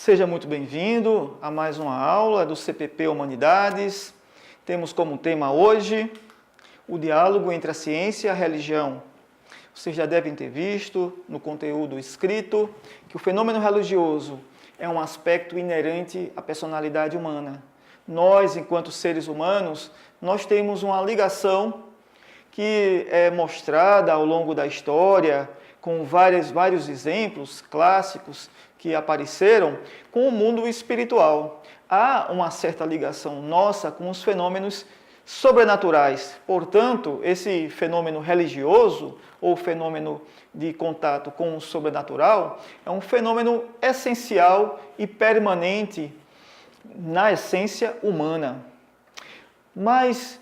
Seja muito bem-vindo a mais uma aula do CPP Humanidades. Temos como tema hoje o diálogo entre a ciência e a religião. Vocês já devem ter visto no conteúdo escrito que o fenômeno religioso é um aspecto inerente à personalidade humana. Nós, enquanto seres humanos, nós temos uma ligação que é mostrada ao longo da história com vários exemplos clássicos que apareceram com o mundo espiritual. Há uma certa ligação nossa com os fenômenos sobrenaturais. Portanto, esse fenômeno religioso ou fenômeno de contato com o sobrenatural é um fenômeno essencial e permanente na essência humana. Mas,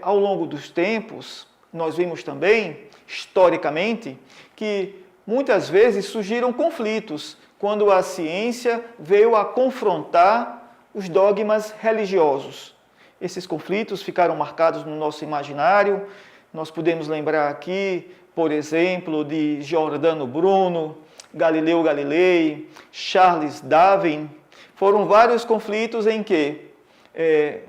ao longo dos tempos, nós vimos também, historicamente, que muitas vezes surgiram conflitos quando a ciência veio a confrontar os dogmas religiosos. Esses conflitos ficaram marcados no nosso imaginário. Nós podemos lembrar aqui, por exemplo, de Giordano Bruno, Galileu Galilei, Charles Darwin. Foram vários conflitos em que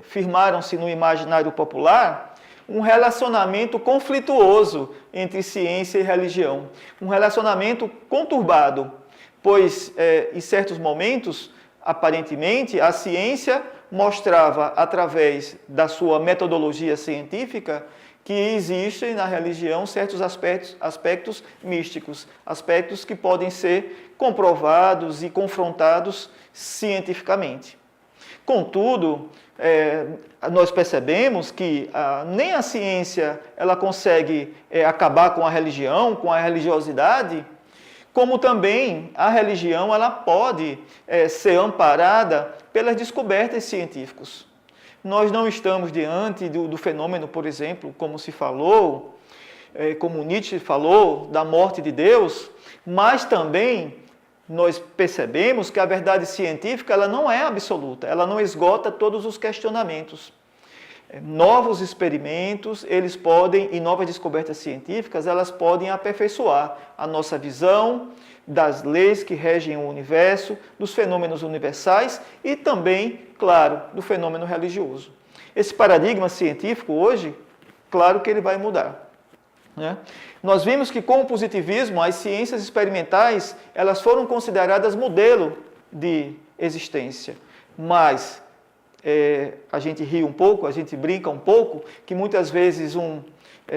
firmaram-se no imaginário popular um relacionamento conflituoso entre ciência e religião. Um relacionamento conturbado, pois em certos momentos, aparentemente, a ciência mostrava, através da sua metodologia científica, que existem na religião certos aspectos místicos, aspectos que podem ser comprovados e confrontados cientificamente. Contudo, nós percebemos que nem a ciência ela consegue acabar com a religião, com a religiosidade, como também a religião ela pode ser amparada pelas descobertas científicas. Nós não estamos diante do fenômeno, por exemplo, como se falou, como Nietzsche falou, da morte de Deus, mas também nós percebemos que a verdade científica ela não é absoluta, ela não esgota todos os questionamentos. Novos experimentos, eles podem, e novas descobertas científicas, elas podem aperfeiçoar a nossa visão das leis que regem o universo, dos fenômenos universais e também, claro, do fenômeno religioso. Esse paradigma científico hoje, claro que ele vai mudar, né? Nós vimos que com o positivismo, as ciências experimentais, elas foram consideradas modelo de existência, mas a gente ri um pouco, a gente brinca um pouco, que muitas vezes um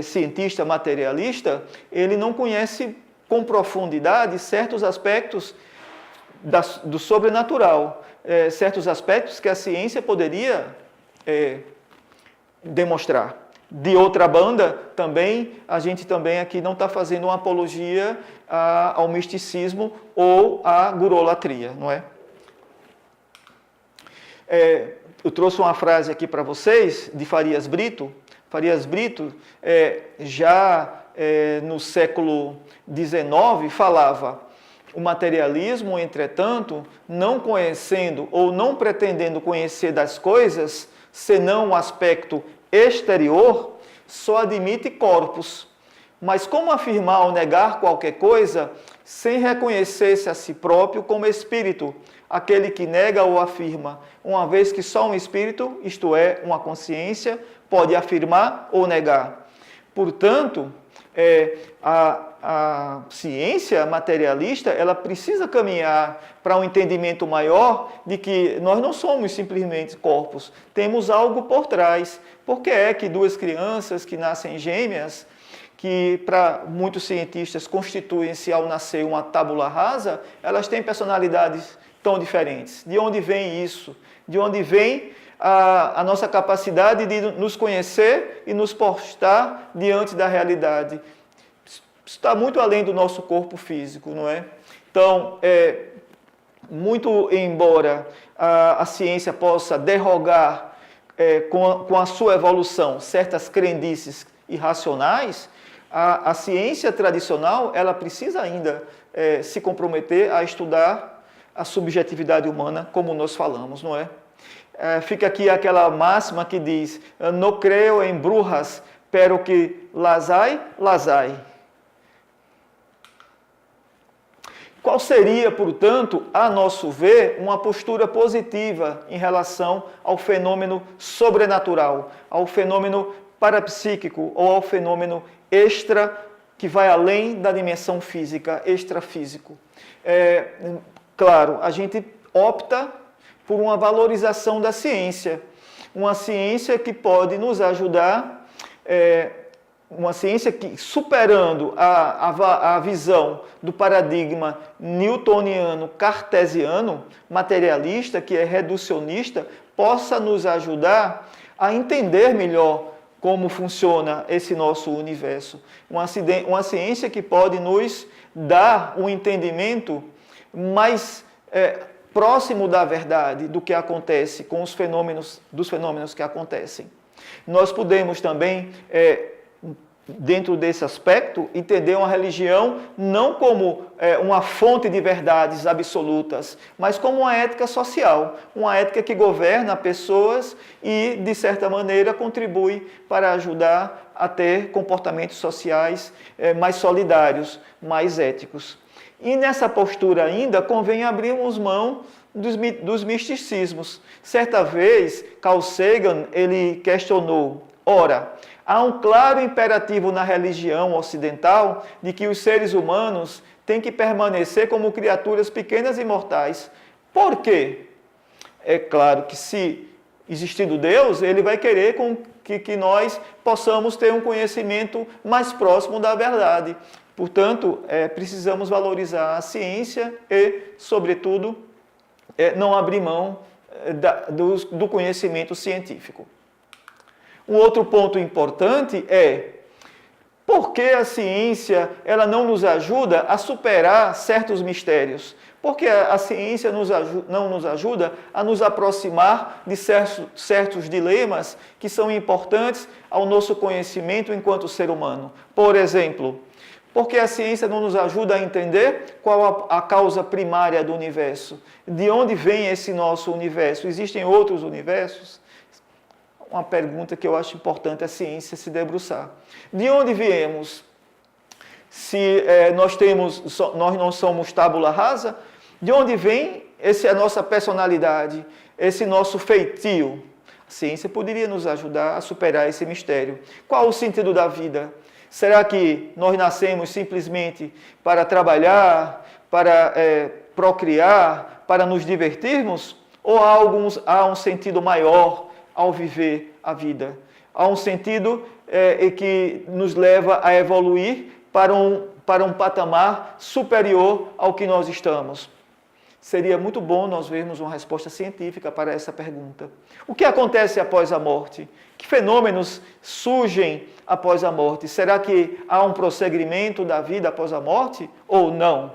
cientista materialista, ele não conhece com profundidade certos aspectos do sobrenatural, certos aspectos que a ciência poderia demonstrar. De outra banda, também, a gente também aqui não está fazendo uma apologia ao misticismo ou à gurolatria, não é? Eu trouxe uma frase aqui para vocês, de Farias Brito. Farias Brito, no século XIX, falava: o materialismo, entretanto, não conhecendo ou não pretendendo conhecer das coisas, senão o aspecto exterior, só admite corpos. Mas como afirmar ou negar qualquer coisa sem reconhecer-se a si próprio como espírito? Aquele que nega ou afirma, uma vez que só um espírito, isto é, uma consciência, pode afirmar ou negar. Portanto, a ciência materialista, ela precisa caminhar para um entendimento maior de que nós não somos simplesmente corpos, temos algo por trás. Por que é que duas crianças que nascem gêmeas, que para muitos cientistas constituem-se ao nascer uma tábula rasa, elas têm personalidades tão diferentes? De onde vem isso? De onde vem a nossa capacidade de nos conhecer e nos postar diante da realidade? Está muito além do nosso corpo físico, não é? Então, muito embora a ciência possa derrogar com a sua evolução certas crendices irracionais, a ciência tradicional ela precisa ainda se comprometer a estudar a subjetividade humana, como nós falamos, não é? Fica aqui aquela máxima que diz: no creo em brujas, pero que las hay, las hay. Qual seria, portanto, a nosso ver, uma postura positiva em relação ao fenômeno sobrenatural, ao fenômeno parapsíquico ou ao fenômeno extra que vai além da dimensão física, extrafísico? Claro, a gente opta por uma valorização da ciência, uma ciência que pode nos ajudar, uma ciência que, superando a visão do paradigma newtoniano, cartesiano, materialista, que é reducionista, possa nos ajudar a entender melhor como funciona esse nosso universo. Uma ciência que pode nos dar um entendimento mais próximo da verdade do que acontece com os fenômenos, dos fenômenos que acontecem. Nós podemos também, dentro desse aspecto, entender uma religião não como uma fonte de verdades absolutas, mas como uma ética social, uma ética que governa pessoas e, de certa maneira, contribui para ajudar a ter comportamentos sociais mais solidários, mais éticos. E nessa postura ainda, convém abrirmos mão dos misticismos. Certa vez, Carl Sagan, ele questionou, ora, há um claro imperativo na religião ocidental de que os seres humanos têm que permanecer como criaturas pequenas e mortais. Por quê? É claro que se existindo Deus, ele vai querer que nós possamos ter um conhecimento mais próximo da verdade. Portanto, precisamos valorizar a ciência e, sobretudo, não abrir mão do conhecimento científico. Um outro ponto importante por que a ciência ela não nos ajuda a superar certos mistérios? Porque a ciência não nos ajuda a nos aproximar de certos dilemas que são importantes ao nosso conhecimento enquanto ser humano. Por exemplo, porque a ciência não nos ajuda a entender qual a causa primária do universo. De onde vem esse nosso universo? Existem outros universos? Uma pergunta que eu acho importante a ciência se debruçar. De onde viemos? Se nós não somos tábula rasa, de onde vem a nossa personalidade, esse nosso feitio? A ciência poderia nos ajudar a superar esse mistério. Qual o sentido da vida? Será que nós nascemos simplesmente para trabalhar, para procriar, para nos divertirmos? Ou há um sentido maior ao viver a vida? Há um sentido que nos leva a evoluir para um patamar superior ao que nós estamos? Seria muito bom nós vermos uma resposta científica para essa pergunta. O que acontece após a morte? Que fenômenos surgem após a morte? Será que há um prosseguimento da vida após a morte ou não?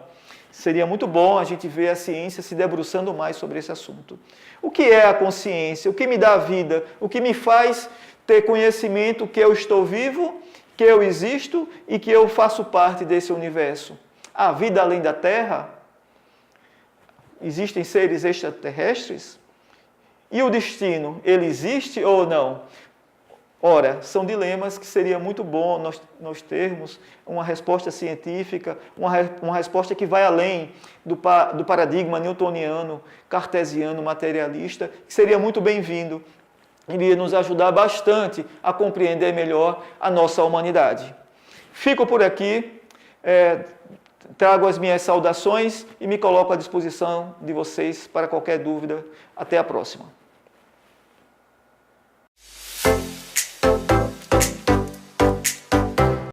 Seria muito bom a gente ver a ciência se debruçando mais sobre esse assunto. O que é a consciência? O que me dá vida? O que me faz ter conhecimento que eu estou vivo, que eu existo e que eu faço parte desse universo? Há vida além da Terra? Existem seres extraterrestres? E o destino, ele existe ou não? Ora, são dilemas que seria muito bom nós termos uma resposta científica, uma resposta que vai além do paradigma newtoniano, cartesiano, materialista, que seria muito bem-vindo. Iria nos ajudar bastante a compreender melhor a nossa humanidade. Fico por aqui. Trago as minhas saudações e me coloco à disposição de vocês para qualquer dúvida. Até a próxima.